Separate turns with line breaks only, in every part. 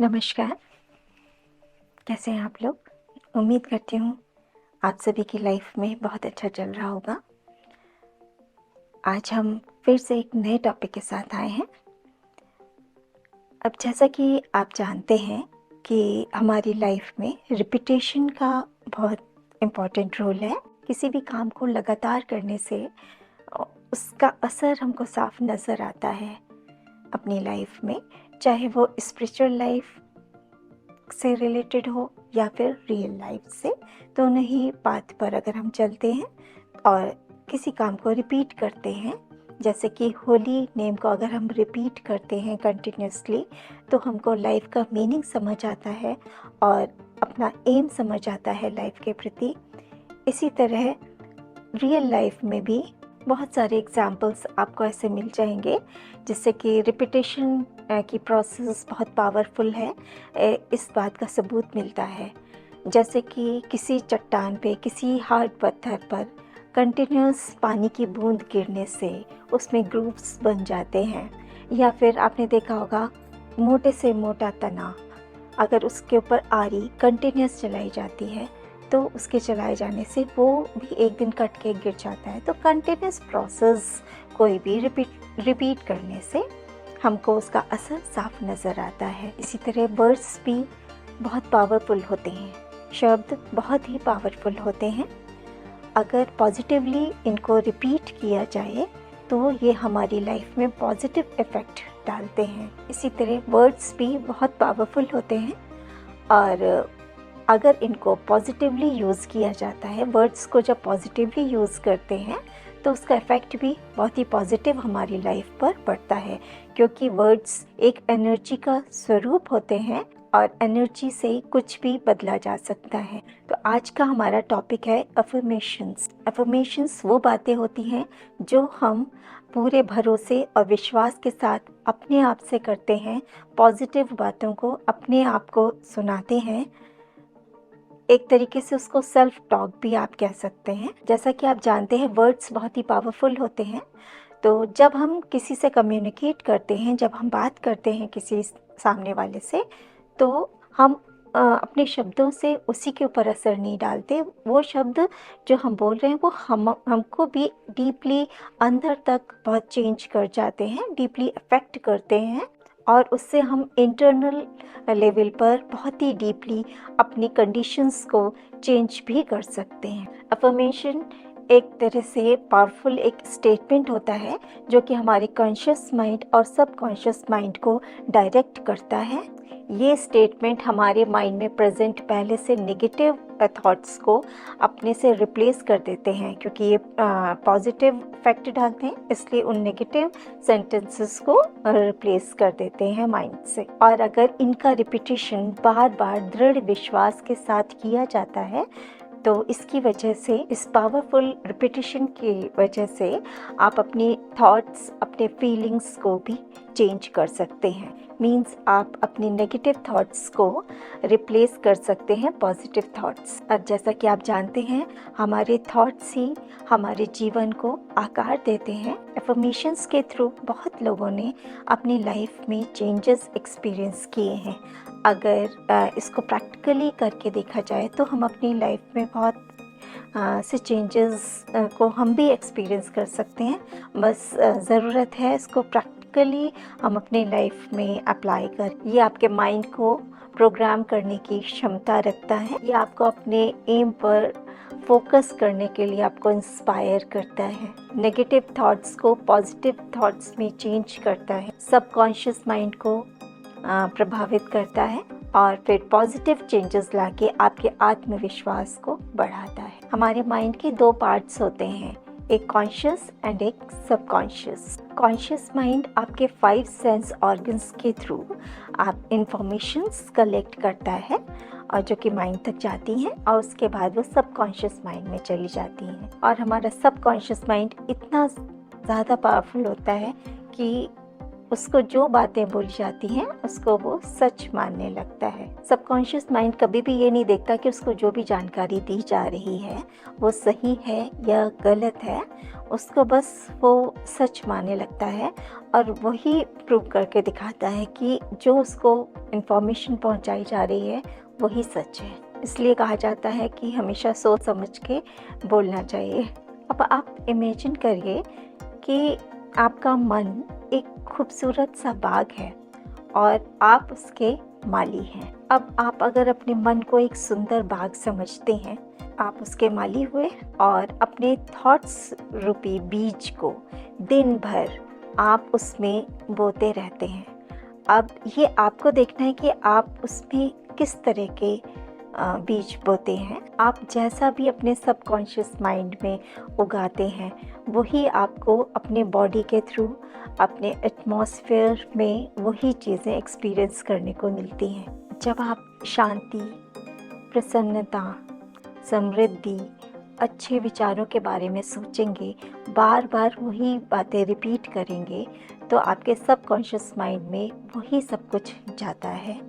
नमस्कार। कैसे हैं आप लोग? उम्मीद करती हूँ आप सभी की लाइफ में बहुत अच्छा चल रहा होगा। आज हम फिर से एक नए टॉपिक के साथ आए हैं। अब जैसा कि आप जानते हैं कि हमारी लाइफ में रिपीटेशन का बहुत इम्पोर्टेंट रोल है। किसी भी काम को लगातार करने से उसका असर हमको साफ नज़र आता है अपनी लाइफ में, चाहे वो स्पिरिचुअल लाइफ से रिलेटेड हो या फिर रियल लाइफ से। दोनों ही पाथ पर अगर हम चलते हैं और किसी काम को रिपीट करते हैं, जैसे कि होली नेम को अगर हम रिपीट करते हैं कंटिन्यूसली, तो हमको लाइफ का मीनिंग समझ आता है और अपना एम समझ आता है लाइफ के प्रति। इसी तरह रियल लाइफ में भी बहुत सारे एग्जाम्पल्स आपको ऐसे मिल जाएंगे जिससे कि रिपीटेशन की प्रोसेस बहुत पावरफुल है। इस बात का सबूत मिलता है, जैसे कि किसी चट्टान पे, किसी हार्ड पत्थर पर कंटिन्यूस पानी की बूंद गिरने से उसमें ग्रूव्स बन जाते हैं। या फिर आपने देखा होगा मोटे से मोटा तना, अगर उसके ऊपर आरी कंटिन्यूस चलाई जाती है तो उसके चलाए जाने से वो भी एक दिन कट के गिर जाता है। तो कंटिन्यूस प्रोसेस कोई भी रिपीट करने से हमको उसका असर साफ नज़र आता है। इसी तरह वर्ड्स भी बहुत पावरफुल होते हैं, शब्द बहुत ही पावरफुल होते हैं। अगर पॉजिटिवली इनको रिपीट किया जाए तो ये हमारी लाइफ में पॉजिटिव इफ़ेक्ट डालते हैं। इसी तरह वर्ड्स भी बहुत पावरफुल होते हैं और अगर इनको पॉजिटिवली यूज़ किया जाता है, वर्ड्स को जब पॉजिटिवली यूज़ करते हैं तो उसका इफ़ेक्ट भी बहुत ही पॉजिटिव हमारी लाइफ पर पड़ता है, क्योंकि वर्ड्स एक एनर्जी का स्वरूप होते हैं और एनर्जी से कुछ भी बदला जा सकता है। तो आज का हमारा टॉपिक है अफर्मेशंस। अफर्मेशंस वो बातें होती हैं जो हम पूरे भरोसे और विश्वास के साथ अपने आप से करते हैं, पॉजिटिव बातों को अपने आप को सुनाते हैं। एक तरीके से उसको सेल्फ टॉक भी आप कह सकते हैं। जैसा कि आप जानते हैं वर्ड्स बहुत ही पावरफुल होते हैं। तो जब हम किसी से कम्युनिकेट करते हैं, जब हम बात करते हैं किसी सामने वाले से, तो हम अपने शब्दों से उसी के ऊपर असर नहीं डालते। वो शब्द जो हम बोल रहे हैं वो हमको भी डीपली अंदर तक बहुत चेंज कर जाते हैं, डीपली अफेक्ट करते हैं और उससे हम इंटरनल लेवल पर बहुत ही डीपली अपनी कंडीशंस को चेंज भी कर सकते हैं। अफर्मेशन एक तरह से पावरफुल एक स्टेटमेंट होता है जो कि हमारे कॉन्शियस माइंड और सबकॉन्शियस माइंड को डायरेक्ट करता है। ये स्टेटमेंट हमारे माइंड में प्रेजेंट पहले से नेगेटिव थॉट्स को अपने से रिप्लेस कर देते हैं, क्योंकि ये पॉजिटिव इफेक्ट डालते हैं, इसलिए उन नेगेटिव सेंटेंसेस को रिप्लेस कर देते हैं माइंड से। और अगर इनका रिपीटिशन बार बार दृढ़ विश्वास के साथ किया जाता है तो इसकी वजह से, इस पावरफुल रिपीटिशन की वजह से आप अपनी थॉट्स, अपने फीलिंग्स को भी चेंज कर सकते हैं। मीन्स आप अपनी नेगेटिव थॉट्स को रिप्लेस कर सकते हैं पॉजिटिव थॉट्स। और जैसा कि आप जानते हैं हमारे थॉट्स ही हमारे जीवन को आकार देते हैं। एफर्मेशंस के थ्रू बहुत लोगों ने अपनी लाइफ में चेंजेस एक्सपीरियंस किए हैं। अगर इसको प्रैक्टिकली करके देखा जाए तो हम अपनी लाइफ में बहुत से चेंजेस को हम भी एक्सपीरियंस कर सकते हैं। बस ज़रूरत है इसको प्रैक्टिकली हम अपने लाइफ में अप्लाई कर। ये आपके माइंड को प्रोग्राम करने की क्षमता रखता है। ये आपको अपने एम पर फोकस करने के लिए आपको इंस्पायर करता है, नेगेटिव थॉट्स को पॉजिटिव थॉट्स में चेंज करता है, सबकॉन्शियस माइंड को प्रभावित करता है और फिर पॉजिटिव चेंजेस लाके आपके आत्मविश्वास को बढ़ाता है। हमारे माइंड के दो पार्ट्स होते हैं, एक कॉन्शियस एंड एक सबकॉन्शियस। कॉन्शियस माइंड आपके 5 सेंस ऑर्गन्स के थ्रू आप इंफॉर्मेशंस कलेक्ट करता है और जो कि माइंड तक जाती हैं और उसके बाद वो सबकॉन्शियस माइंड में चली जाती हैं। और हमारा सबकॉन्शियस माइंड इतना ज़्यादा पावरफुल होता है कि उसको जो बातें बोली जाती हैं उसको वो सच मानने लगता है। सबकॉन्शियस माइंड कभी भी ये नहीं देखता कि उसको जो भी जानकारी दी जा रही है वो सही है या गलत है, उसको बस वो सच मानने लगता है और वही प्रूव करके दिखाता है कि जो उसको इन्फॉर्मेशन पहुंचाई जा रही है वही सच है। इसलिए कहा जाता है कि हमेशा सोच समझ के बोलना चाहिए। अब आप इमेजिन करिए कि आपका मन एक खूबसूरत सा बाग है और आप उसके माली हैं। अब आप अगर अपने मन को एक सुंदर बाग समझते हैं, आप उसके माली हुए और अपने थॉट्स रूपी बीज को दिन भर आप उसमें बोते रहते हैं। अब ये आपको देखना है कि आप उसमें किस तरह के बीज बोते हैं। आप जैसा भी अपने सबकॉन्शियस माइंड में उगाते हैं वही आपको अपने बॉडी के थ्रू, अपने एटमॉस्फेयर में वही चीज़ें एक्सपीरियंस करने को मिलती हैं। जब आप शांति, प्रसन्नता, समृद्धि, अच्छे विचारों के बारे में सोचेंगे, बार बार वही बातें रिपीट करेंगे, तो आपके सबकॉन्शियस माइंड में वही सब कुछ जाता है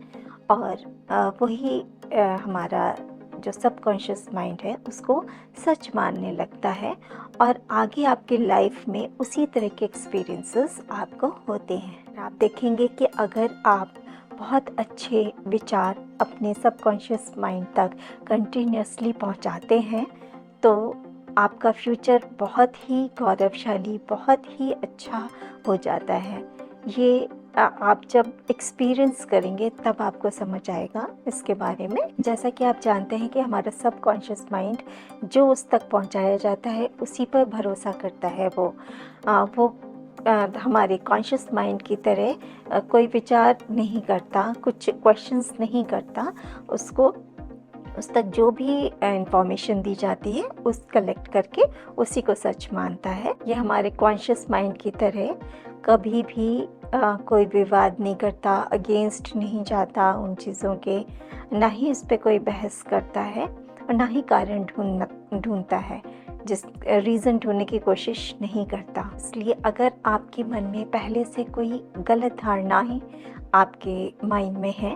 और वही हमारा जो सबकॉन्शियस माइंड है उसको सच मानने लगता है और आगे आपकी लाइफ में उसी तरह के एक्सपीरियंसेस आपको होते हैं। आप देखेंगे कि अगर आप बहुत अच्छे विचार अपने सबकॉन्शियस माइंड तक कंटिन्यूसली पहुंचाते हैं तो आपका फ्यूचर बहुत ही गौरवशाली, बहुत ही अच्छा हो जाता है। ये आप जब एक्सपीरियंस करेंगे तब आपको समझ आएगा इसके बारे में। जैसा कि आप जानते हैं कि हमारा सबकॉन्शियस माइंड जो उस तक पहुंचाया जाता है उसी पर भरोसा करता है। वो हमारे कॉन्शियस माइंड की तरह कोई विचार नहीं करता, कुछ क्वेश्चंस नहीं करता। उसको उस तक जो भी इंफॉर्मेशन दी जाती है उस कलेक्ट करके उसी को सच मानता है। ये हमारे कॉन्शियस माइंड की तरह कभी भी कोई विवाद नहीं करता, अगेंस्ट नहीं जाता उन चीज़ों के, ना ही उस पर कोई बहस करता है और ना ही कारण ढूंढता है, जिस रीज़न ढूंढने की कोशिश नहीं करता। इसलिए अगर आपके मन में पहले से कोई गलत धारणाएं आपके माइंड में है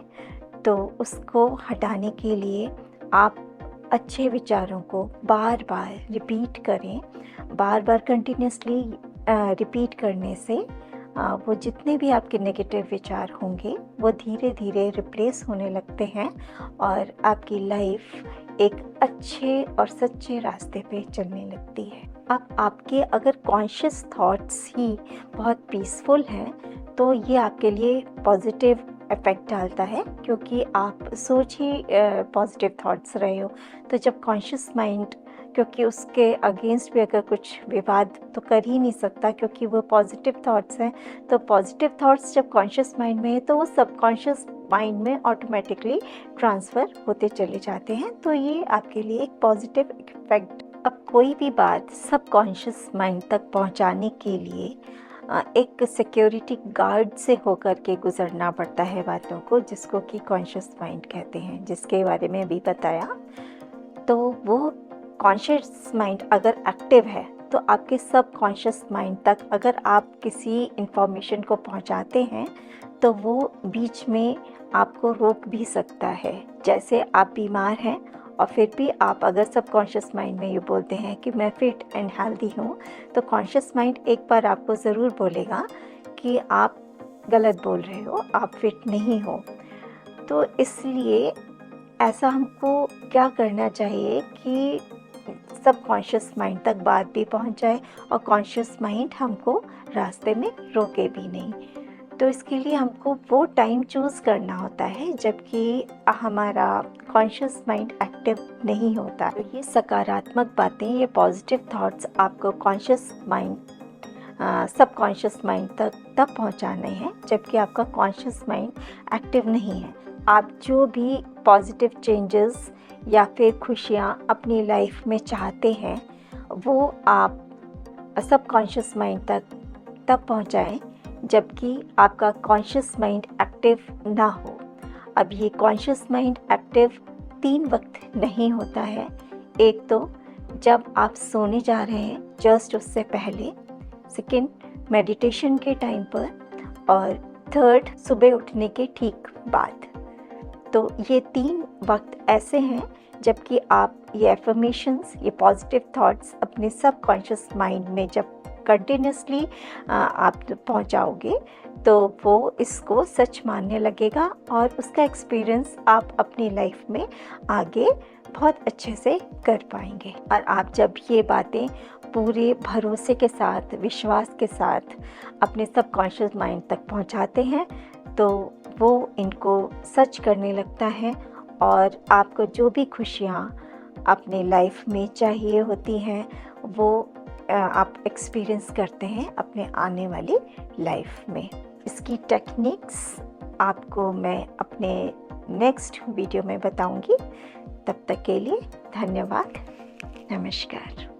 तो उसको हटाने के लिए आप अच्छे विचारों को बार बार रिपीट करें। बार बार कंटिन्यूसली रिपीट करने से वो जितने भी आपके नेगेटिव विचार होंगे वो धीरे धीरे रिप्लेस होने लगते हैं और आपकी लाइफ एक अच्छे और सच्चे रास्ते पे चलने लगती है। अब आपके अगर कॉन्शियस थॉट्स ही बहुत पीसफुल हैं तो ये आपके लिए पॉजिटिव इफ़ेक्ट डालता है, क्योंकि आप सोच ही पॉजिटिव थॉट्स रहे हो। तो जब कॉन्शियस माइंड, क्योंकि उसके अगेंस्ट भी अगर कुछ विवाद तो कर ही नहीं सकता क्योंकि वो पॉजिटिव थॉट्स हैं, तो पॉजिटिव थॉट्स जब कॉन्शियस माइंड में है तो वो सबकॉन्शियस माइंड में ऑटोमेटिकली ट्रांसफ़र होते चले जाते हैं। तो ये आपके लिए एक पॉजिटिव इफ़ेक्ट। अब कोई भी बात सबकॉन्शियस माइंड तक पहुंचाने के लिए एक सिक्योरिटी गार्ड से होकर के गुजरना पड़ता है बातों को, जिसको कि कॉन्शियस माइंड कहते हैं, जिसके बारे में भी बताया। तो वो कॉन्शियस माइंड अगर एक्टिव है तो आपके सब कॉन्शियस माइंड तक अगर आप किसी इंफॉर्मेशन को पहुंचाते हैं तो वो बीच में आपको रोक भी सकता है। जैसे आप बीमार हैं और फिर भी आप अगर सबकॉन्शियस माइंड में ये बोलते हैं कि मैं फिट एंड हेल्दी हूँ, तो कॉन्शियस माइंड एक बार आपको ज़रूर बोलेगा कि आप गलत बोल रहे हो, आप फिट नहीं हो। तो इसलिए ऐसा हमको क्या करना चाहिए कि सबकॉन्शियस माइंड तक बात भी पहुँच जाए और कॉन्शियस माइंड हमको रास्ते में रोके भी नहीं। तो इसके लिए हमको वो टाइम चूज़ करना होता है जबकि हमारा कॉन्शियस माइंड एक्टिव नहीं होता। तो ये सकारात्मक बातें, ये पॉजिटिव थॉट्स आपको कॉन्शियस माइंड, सबकॉन्शियस माइंड तक तब पहुंचाने हैं जबकि आपका कॉन्शियस माइंड एक्टिव नहीं है। आप जो भी पॉजिटिव चेंजेस या फिर खुशियाँ अपनी लाइफ में चाहते हैं वो आप सबकॉन्शियस माइंड तक तब पहुंचाएं जबकि आपका कॉन्शियस माइंड एक्टिव ना हो। अब ये कॉन्शियस माइंड एक्टिव 3 वक्त नहीं होता है। एक तो जब आप सोने जा रहे हैं जस्ट उससे पहले, सेकंड मेडिटेशन के टाइम पर, और थर्ड सुबह उठने के ठीक बाद। तो ये 3 वक्त ऐसे हैं जबकि आप ये एफर्मेशंस, ये पॉजिटिव थॉट्स अपने सबकॉन्शियस माइंड में जब कंटिन्यूसली आप पहुंचाओगे तो वो इसको सच मानने लगेगा और उसका एक्सपीरियंस आप अपनी लाइफ में आगे बहुत अच्छे से कर पाएंगे। और आप जब ये बातें पूरे भरोसे के साथ, विश्वास के साथ अपने सबकॉन्शियस माइंड तक पहुंचाते हैं तो वो इनको सच करने लगता है और आपको जो भी खुशियाँ अपनी लाइफ में चाहिए होती हैं वो आप एक्सपीरियंस करते हैं अपने आने वाली लाइफ में। इसकी टेक्निक्स आपको मैं अपने नेक्स्ट वीडियो में बताऊंगी। तब तक के लिए धन्यवाद। नमस्कार।